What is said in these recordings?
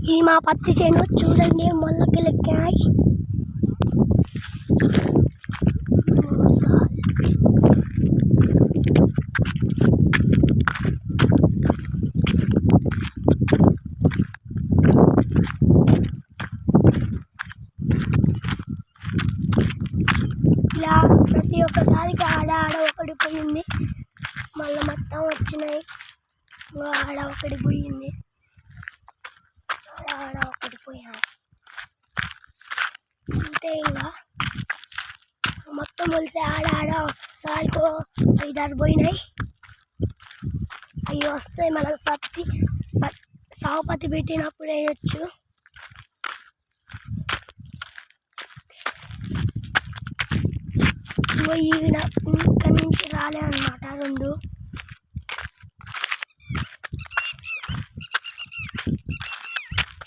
ఇది మా పత్తి చేను చూడండి, మొల్లకెళ్ళాయి. ఇలా ప్రతి ఒక్కసారికి ఆడ ఒకటి పోయింది, మళ్ళీ మొత్తం వచ్చినాయి. ఆడ ఒకటి పోయింది, ఆడ ఒకటి పోయాయి. అంతే ఇంకా మొత్తం మొలిసి ఆడ సారికో 5-6 పోయినాయి. అవి వస్తాయి మనకు సాగు పత్తి పెట్టినప్పుడు వేయచ్చు. ఇక్కడి నుంచి రాలే అన్నమాట 2.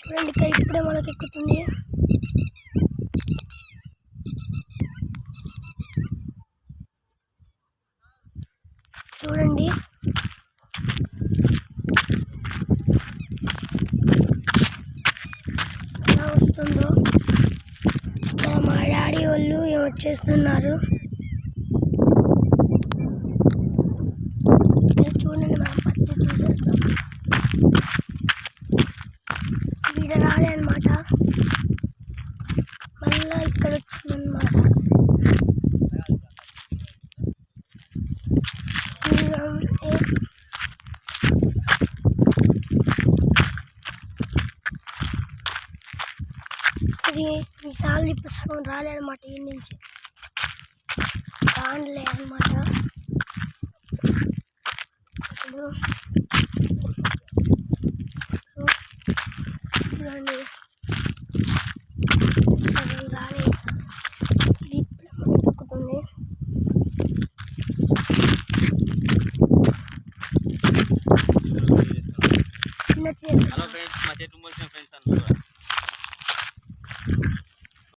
చూడండి, ఇక్కడ ఇప్పుడే మనకు ఎక్కుతుంది. చూడండి, ఎలా వస్తుందో. ఇక్కడ మా డాడీ వాళ్ళు వచ్చేస్తున్నారు. చూడండి, మనం పత్తి చూసేద్దాం. ఈడ రాలే అనమాట, మళ్ళీ ఇక్కడ వచ్చిందనమాట. ఈసారి ఇప్పుడు సగం రాలే అనమాట, ఈ నుంచి రాలే అనమాట. ఇప్పుడు చూడండి, సగం రాలే. ఇది ఇప్పుడు మనకు తొక్కుతుంది. చిన్న హలో ఫ్రెండ్స్, మా చెట్టు మొలిసిన ఫ్రెండ్స్ అన్నారు.